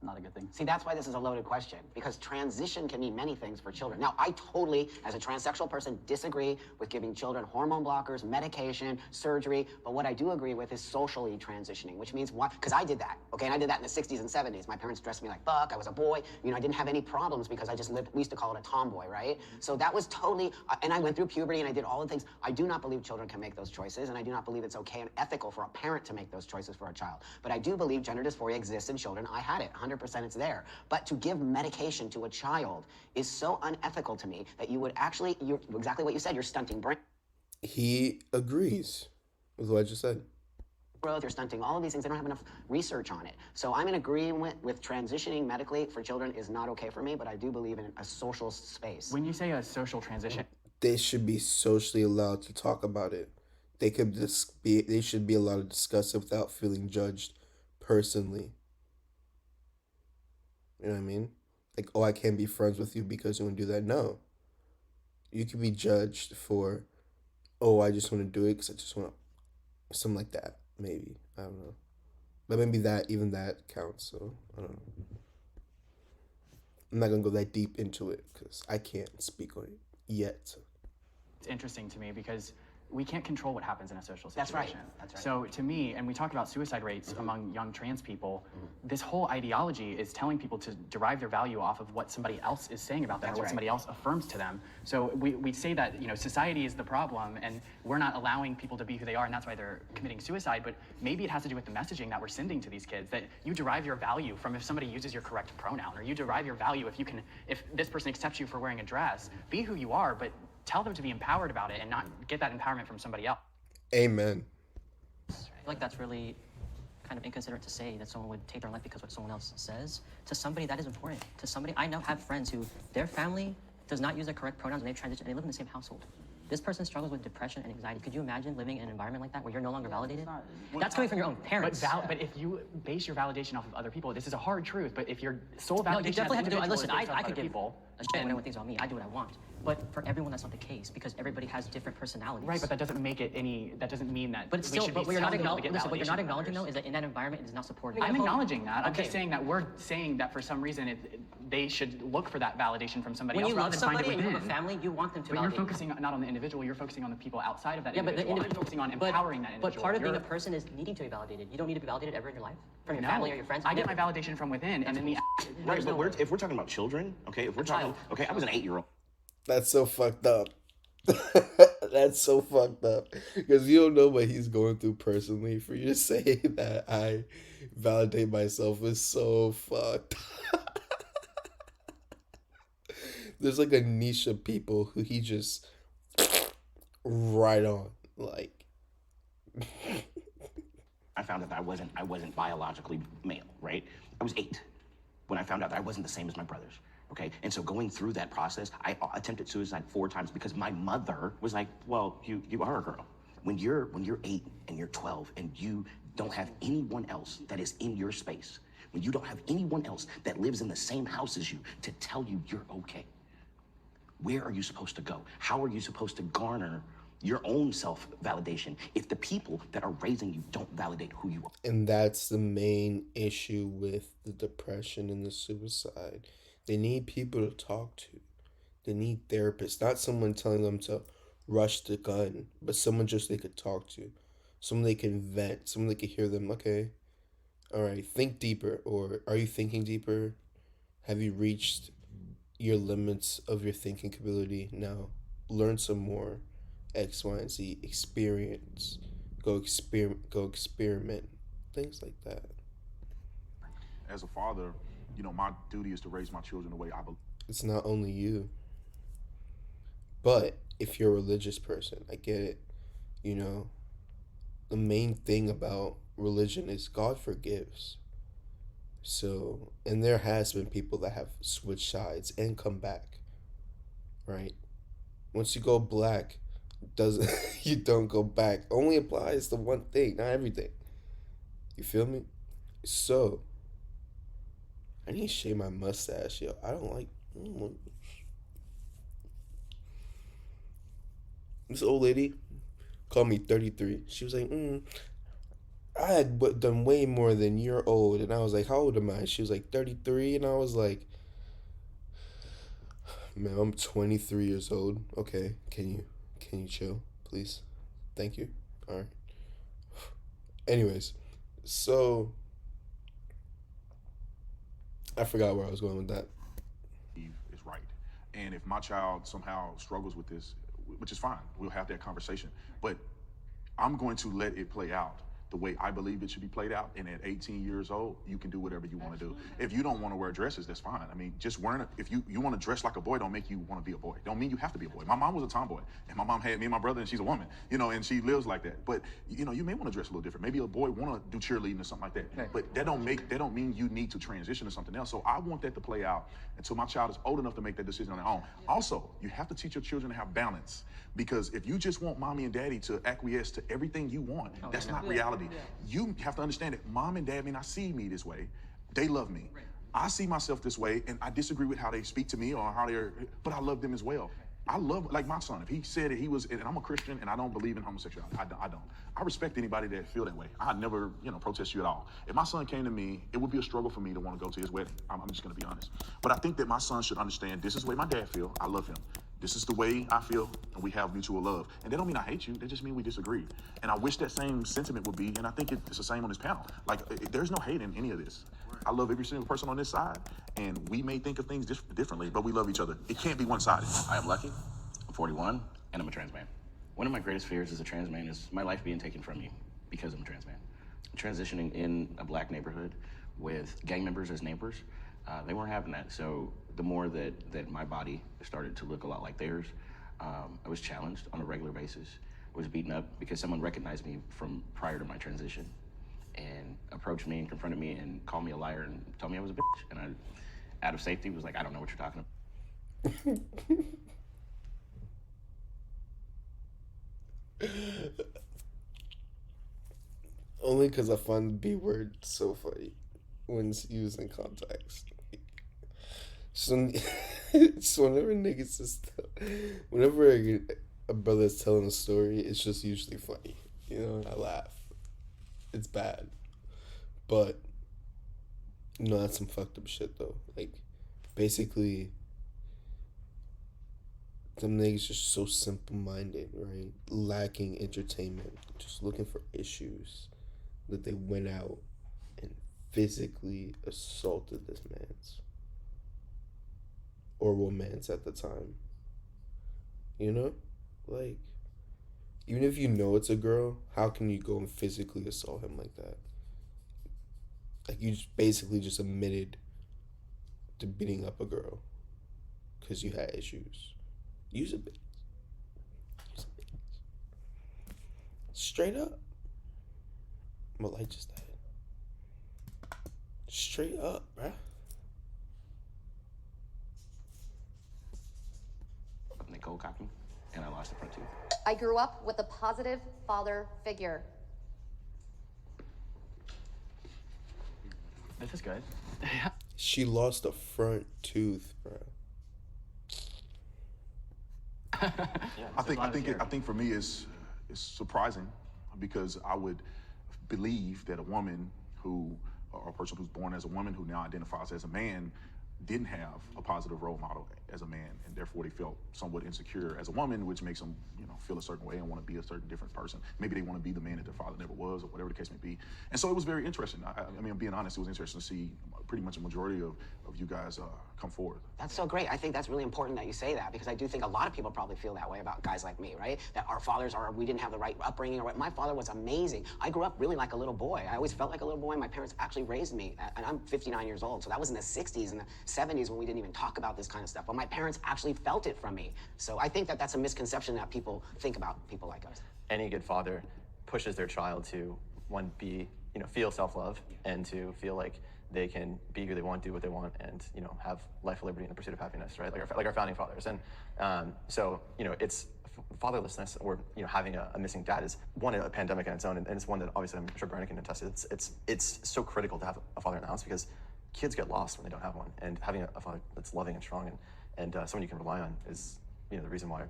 not a good thing. See, that's why this is a loaded question, because transition can mean many things for children. Now, I totally, as a transsexual person, disagree with giving children hormone blockers, medication, surgery, but what I do agree with is socially transitioning, which means what? Because I did that, okay? And I did that in the 60s and 70s. My parents dressed me like fuck, I was a boy. I didn't have any problems because I just lived, we used to call it a tomboy, right? So that was totally, and I went through puberty and I did all the things. I do not believe children can make those choices, and I do not believe it's okay and ethical for a parent to make those choices for a child. But I do believe gender dysphoria exists in children. I had it, 100% it's there. But to give medication to a child is so unethical to me that you would actually, you're exactly what you said, you're stunting brain He agrees with what I just said. growth, you're stunting all of these things. They don't have enough research on it. So I'm in agreement with transitioning medically for children is not okay for me, but I do believe in a social space. When you say a social transition, They should be socially allowed to talk about it. They should be allowed to discuss it without feeling judged personally. You know what I mean? Like, oh, I can't be friends with you because you want to do that. No. You can be judged for, oh, I just want to do it because I just want to, something like that. Maybe. I don't know. But maybe even that counts. So, I don't know. I'm not going to go that deep into it because I can't speak on it yet. it's interesting to me because we can't control what happens in a social That's situation. right. That's right. So to me, and we talk about suicide rates among young trans people, this whole ideology is telling people to derive their value off of what somebody else is saying about them, That's or what right. somebody else affirms to them. So we say that society is the problem, and we're not allowing people to be who they are, and that's why they're committing suicide. But maybe it has to do with the messaging that we're sending to these kids, that you derive your value from if somebody uses your correct pronoun, or you derive your value if this person accepts you for wearing a dress. Be who you are, but tell them to be empowered about it and not get that empowerment from somebody else. Amen. I feel like that's really kind of inconsiderate to say that someone would take their life because what someone else says. To somebody, that is important. To somebody, I now have friends who, their family does not use the correct pronouns and they've transitioned, and they live in the same household. This person struggles with depression and anxiety. Could you imagine living in an environment like that where you're no longer validated? That's coming from your own parents. But if you base your validation off of other people, this is a hard truth, but if your sole validation No, you definitely have to do it. as an Listen, individual is based I off could other give people. a shit when everyone thinks about me. I do what I want. But for everyone, that's not the case because everybody has different personalities. Right, but that doesn't make it any. That doesn't mean that. But it's we still, should but be what you're not telling people to acknowledging, get listen, what you're not validation from acknowledging though others. is that in that environment, it is not supported. I'm I hope- acknowledging that. I'm Okay. just saying that we're saying that for some reason they should look for that validation from somebody When else you rather love than find somebody it and you have a within. family, you want them to But you're validate you. focusing not on the individual. You're focusing on the people outside of that Yeah, but individual. the I'm focusing on empowering that individual. But part of being a You're- person is needing to be validated. You don't need to be validated ever in your life from your No, family or your friends. I get my validation from within, and then the. Right, but if we're talking about children, okay, if we're talking, okay, I was an 8-year-old. That's so fucked up. That's so fucked up. Because you don't know what he's going through personally. For you to say that I validate myself is so fucked. There's like a niche of people who he just right on. Like I found out that I wasn't biologically male, right? I was 8 when I found out that I wasn't the same as my brothers. Okay, and so going through that process, I attempted suicide 4 times because my mother was like, "Well, you are a girl." When you're 8 and you're 12 and you don't have anyone else that is in your space, when you don't have anyone else that lives in the same house as you to tell you you're okay, where are you supposed to go? How are you supposed to garner your own self-validation if the people that are raising you don't validate who you are? And that's the main issue with the depression and the suicide. They need people to talk to. They need therapists, not someone telling them to rush the gun, but someone just they could talk to. Someone they can vent, someone they can hear them, okay, all right, think deeper, or are you thinking deeper? Have you reached your limits of your thinking ability. Now, learn some more X, Y, and Z. Experience. Go experiment. Things like that. As a father, my duty is to raise my children the way I believe. It's not only you. But if you're a religious person, I get it. You know, the main thing about religion is God forgives. So, and there has been people that have switched sides and come back, right? Once you go black, doesn't you don't go back. Only applies to one thing, not everything. You feel me? So, I need to shave my mustache, yo. I don't like. This old lady called me 33. She was like, I had done way more than you're old. And I was like, how old am I? She was like, 33. And I was like, man, I'm 23 years old. Okay, can you chill, please? Thank you. All right. Anyways, so I forgot where I was going with that. Is right. And if my child somehow struggles with this, which is fine, we'll have that conversation. But I'm going to let it play out the way I believe it should be played out. And at 18 years old, you can do whatever you want to do. If you don't want to wear dresses, that's fine. I mean, just wearing it, if you want to dress like a boy, don't make you want to be a boy. Don't mean you have to be a boy. My mom was a tomboy, and my mom had me and my brother, and she's a woman, and she lives like that. But, you may want to dress a little different. Maybe a boy want to do cheerleading or something like that. Right. But that don't mean you need to transition to something else. So I want that to play out until my child is old enough to make that decision on their own. Also, you have to teach your children to have balance, because if you just want mommy and daddy to acquiesce to everything you want, that's not reality. You have to understand that mom and dad may not see me this way. They love me. Right. I see myself this way, and I disagree with how they speak to me or how but I love them as well. I love, like my son, if he said that he was, and I'm a Christian and I don't believe in homosexuality, I don't. I respect anybody that feel that way. I'd never, protest you at all. If my son came to me, it would be a struggle for me to want to go to his wedding. I'm just gonna be honest. But I think that my son should understand this is the way my dad feel. I love him. This is the way I feel, and we have mutual love. And that don't mean I hate you, that just mean we disagree. And I wish that same sentiment would be, and I think it's the same on this panel. Like, there's no hate in any of this. I love every single person on this side, and we may think of things differently, but we love each other. It can't be one-sided. I am lucky, I'm 41, and I'm a trans man. One of my greatest fears as a trans man is my life being taken from me because I'm a trans man. Transitioning in a black neighborhood with gang members as neighbors, they weren't having that. So the more that my body started to look a lot like theirs, I was challenged on a regular basis. I was beaten up because someone recognized me from prior to my transition and approached me and confronted me and called me a liar and told me I was a bitch. And I, out of safety, was like, I don't know what you're talking about. Only because I find the B word so funny when it's used in context. So whenever niggas just whenever a brother's telling a story, it's just usually funny. I laugh. It's bad. But, that's some fucked up shit, though. Like, basically, them niggas just so simple-minded, right? Lacking entertainment. Just looking for issues. That they went out and physically assaulted this man's. Or woman's at the time. Like, even if you know it's a girl, how can you go and physically assault him like that? Like, you basically just admitted to beating up a girl because you had issues. Use a bitch. Straight up. My light just died. Straight up, bruh. They cold cocked me, and I lost the front tooth. I grew up with a positive father figure. This is good. She lost a front tooth, bro. I think for me it's surprising, because I would believe that a woman or a person who's born as a woman who now identifies as a man didn't have a positive role model as a man, and therefore they felt somewhat insecure as a woman, which makes them, feel a certain way and want to be a certain different person. Maybe they want to be the man that their father never was, or whatever the case may be. And so it was very interesting. I mean, being honest, it was interesting to see pretty much a majority of you guys come forward. That's so great. I think that's really important that you say that, because I do think a lot of people probably feel that way about guys like me, right? That our fathers we didn't have the right upbringing, or what. My father was amazing. I grew up really like a little boy. I always felt like a little boy. My parents actually raised me, and I'm 59 years old, so that was in the 60s and the 70s when we didn't even talk about this kind of stuff. But my parents actually felt it from me. So I think that that's a misconception that people think about people like us. Any good father pushes their child to, one, feel self-love, and to feel like they can be who they want, do what they want, and have life, liberty, and the pursuit of happiness, right? Like our founding fathers. And so it's fatherlessness, or having a missing dad, is one, a pandemic in its own, and it's one that obviously I'm sure Brandon can attest to. It's so critical to have a father in the house, because kids get lost when they don't have one, and having a father that's loving and strong and someone you can rely on is the reason why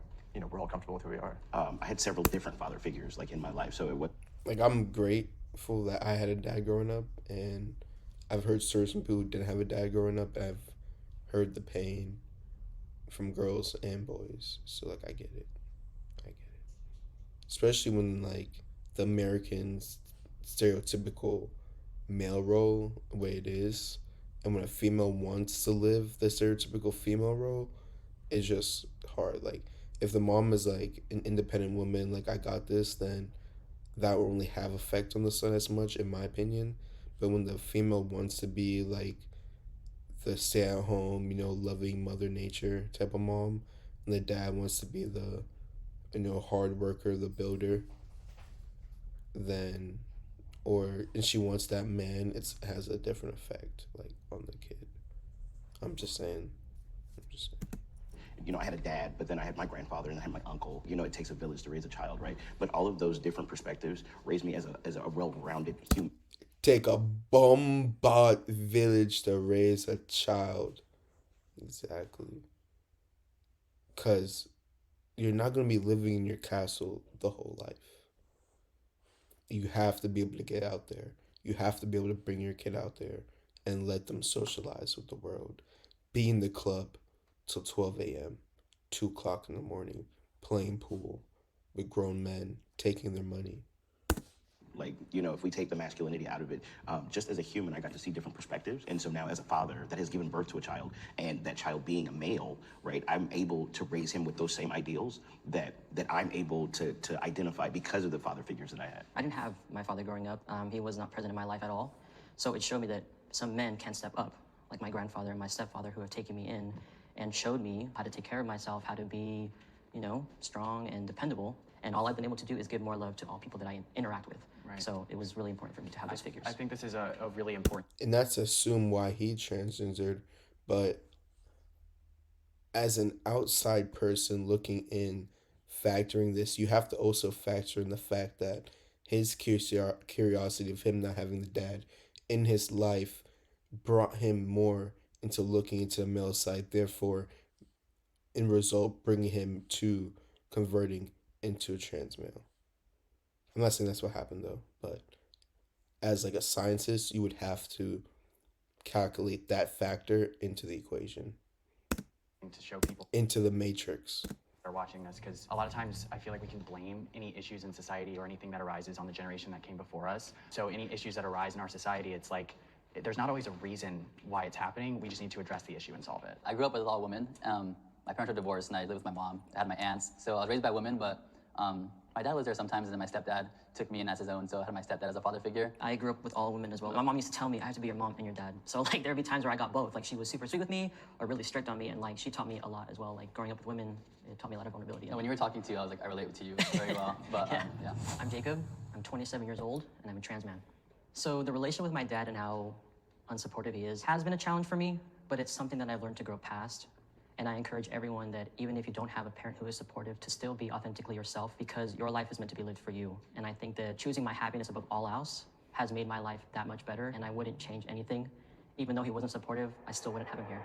we're all comfortable with who we are. I had several different father figures in my life, so I'm grateful that I had a dad growing up, and I've heard stories from people who didn't have a dad growing up. I've heard the pain from girls and boys, so I get it. Especially when the American stereotypical male role, the way it is, and when a female wants to live the stereotypical female role, it's just hard. If the mom is an independent woman, I got this, then that will only have effect on the son as much, in my opinion. But when the female wants to be the stay-at-home, loving mother nature type of mom, and the dad wants to be the hard worker, the builder, and she wants that man, it has a different effect on the kid. I'm just saying. I had a dad, but then I had my grandfather and I had my uncle. It takes a village to raise a child, right? But all of those different perspectives raised me as a well-rounded human. Take a bombard village to raise a child. Exactly. Because you're not going to be living in your castle the whole life. You have to be able to get out there. You have to be able to bring your kid out there and let them socialize with the world. Be in the club till 12 a.m., 2 o'clock in the morning, playing pool with grown men, taking their money. If we take the masculinity out of it, just as a human, I got to see different perspectives. And so now as a father that has given birth to a child, and that child being a male, right, I'm able to raise him with those same ideals that I'm able to identify because of the father figures that I had. I didn't have my father growing up. He was not present in my life at all. So it showed me that some men can step up, like my grandfather and my stepfather, who have taken me in and showed me how to take care of myself, how to be, strong and dependable. And all I've been able to do is give more love to all people that I interact with. Right. So it was really important for me to have those figures. I think this is a really important. And that's assume why he transgendered, but as an outside person looking in, factoring this, you have to also factor in the fact that his curiosity of him not having the dad in his life brought him more into looking into the male side, therefore, in result, bringing him to converting into a trans male. I'm not saying that's what happened though, but as a scientist, you would have to calculate that factor into the equation. To show people into the matrix. Are watching this, because a lot of times I feel like we can blame any issues in society or anything that arises on the generation that came before us. So any issues that arise in our society, it's there's not always a reason why it's happening. We just need to address the issue and solve it. I grew up with all women. My parents were divorced, and I lived with my mom. I had my aunts, so I was raised by women, but my dad was there sometimes, and then my stepdad took me in as his own, so I had my stepdad as a father figure. I grew up with all women as well. My mom used to tell me I have to be your mom and your dad. So there'd be times where I got both. She was super sweet with me or really strict on me, and she taught me a lot as well. Growing up with women, it taught me a lot of vulnerability. When you were talking to you, I was I relate to you very well. But yeah. I'm Jacob. I'm 27 years old, and I'm a trans man. So the relation with my dad and how unsupportive he is has been a challenge for me, but it's something that I've learned to grow past. And I encourage everyone that even if you don't have a parent who is supportive, to still be authentically yourself, because your life is meant to be lived for you. And I think that choosing my happiness above all else has made my life that much better, and I wouldn't change anything. Even though he wasn't supportive, I still wouldn't have him here.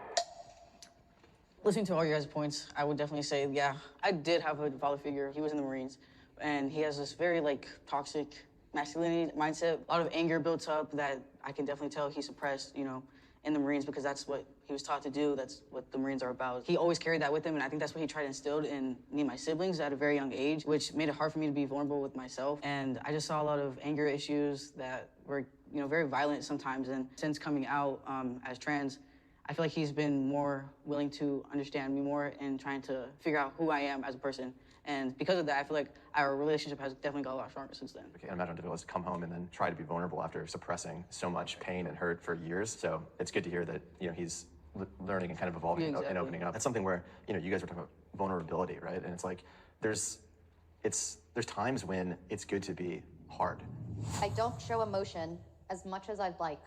Listening to all your guys' points, I would definitely say, yeah, I did have a father figure. He was in the Marines, and he has this very toxic masculinity mindset. A lot of anger built up that I can definitely tell he suppressed, in the Marines, because that's what he was taught to do. That's what the Marines are about. He always carried that with him, and I think that's what he tried to instill in me and my siblings at a very young age, which made it hard for me to be vulnerable with myself. And I just saw a lot of anger issues that were, very violent sometimes. And since coming out as trans, I feel like he's been more willing to understand me more and trying to figure out who I am as a person. And because of that, I feel like our relationship has definitely got a lot stronger since then. I can't imagine difficult to come home and then try to be vulnerable after suppressing so much pain and hurt for years. So it's good to hear that, he's learning and kind of evolving and opening up. That's something where, you guys were talking about vulnerability, right? And it's like, there's times when it's good to be hard. I don't show emotion as much as I'd like.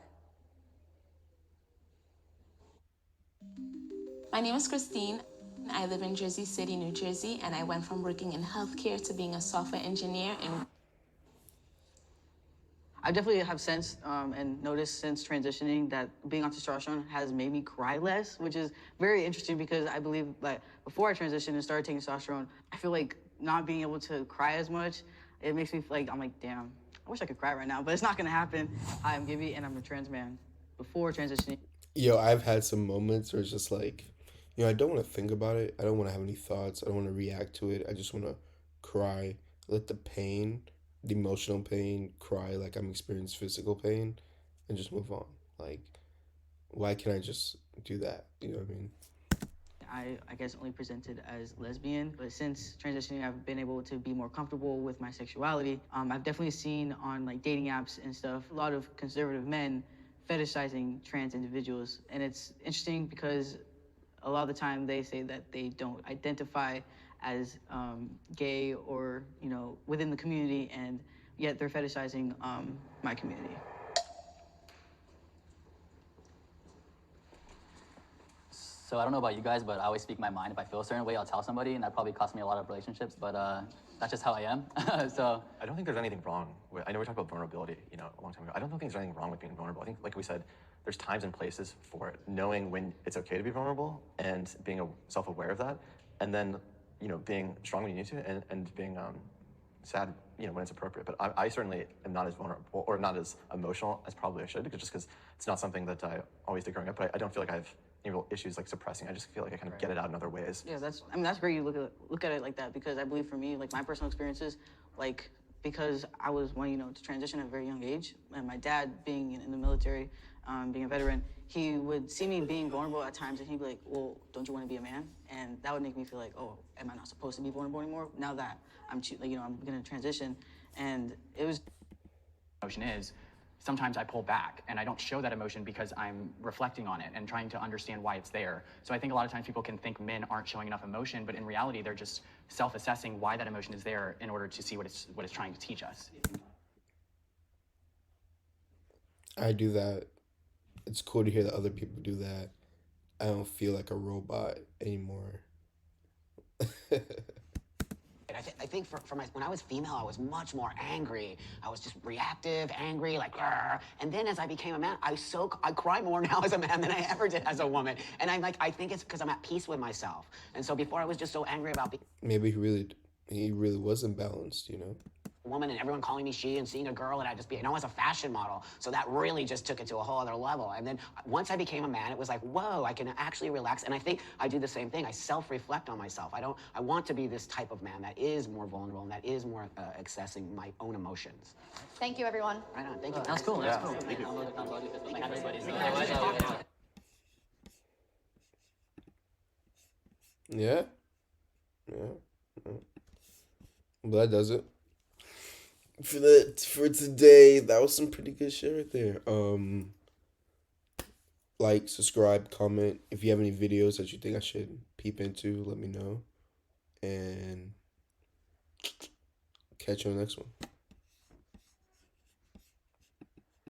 My name is Christine. I live in Jersey City, New Jersey, and I went from working in healthcare to being a software engineer. I definitely have sensed and noticed since transitioning that being on testosterone has made me cry less, which is very interesting because I believe that before I transitioned and started taking testosterone, I feel like not being able to cry as much, it makes me feel like, I'm like, damn, I wish I could cry right now, but it's not gonna happen. Hi, I'm Gibby, and I'm a trans man. Before transitioning. Yo, I've had some moments where it's just like, I don't want to think about it. I don't want to have any thoughts. I don't want to react to it. I just want to cry, let the pain, the emotional pain, cry like I'm experiencing physical pain, and just move on. Like, why can't I just do that? You know what I mean? I guess only presented as lesbian, but since transitioning, I've been able to be more comfortable with my sexuality. I've definitely seen on like dating apps and stuff, a lot of conservative men fetishizing trans individuals. And it's interesting because a lot of the time they say that they don't identify as gay or, within the community, and yet they're fetishizing my community. So I don't know about you guys, but I always speak my mind. If I feel a certain way, I'll tell somebody, and that probably cost me a lot of relationships, but that's just how I am. So I don't think there's anything wrong with, I know we talked about vulnerability, a long time ago. I don't think there's anything wrong with being vulnerable. I think, like we said, there's times and places for it. Knowing when it's okay to be vulnerable and being self-aware of that, and then, being strong when you need to, and being sad, when it's appropriate. But I certainly am not as vulnerable or not as emotional as probably I should, because it's not something that I always did growing up. But I don't feel like I have any real issues like suppressing. I just feel like I kind of get it out in other ways. Yeah, that's great you look at it like that, because I believe for me, like my personal experiences, like because I was one, to transition at a very young age, and my dad being in the military, being a veteran, he would see me being vulnerable at times, and he'd be like, well, don't you want to be a man? And that would make me feel like, oh, am I not supposed to be vulnerable anymore? Now that I'm going to transition. And it was... Emotion is, sometimes I pull back and I don't show that emotion because I'm reflecting on it and trying to understand why it's there. So I think a lot of times people can think men aren't showing enough emotion, but in reality, they're just self-assessing why that emotion is there in order to see what it's trying to teach us. I do that. It's cool to hear that other people do that. I don't feel like a robot anymore. I think when I was female, I was much more angry. I was just reactive, angry, like, "Arr." And then as I became a man, I cry more now as a man than I ever did as a woman. And I think it's because I'm at peace with myself. And so before I was just so angry about being Maybe he really was imbalanced, a woman and everyone calling me she and seeing a girl and I just be, as a fashion model. So that really just took it to a whole other level. And then once I became a man, it was like, whoa, I can actually relax. And I think I do the same thing. I self-reflect on myself. I want to be this type of man that is more vulnerable and that is more accessing my own emotions. Thank you, everyone. Right on, thank you. That's cool. Yeah. That's cool. Thank you. Yeah. Well, that does it. For today, that was some pretty good shit right there. Like, subscribe, comment. If you have any videos that you think I should peep into, let me know. And catch you on the next one.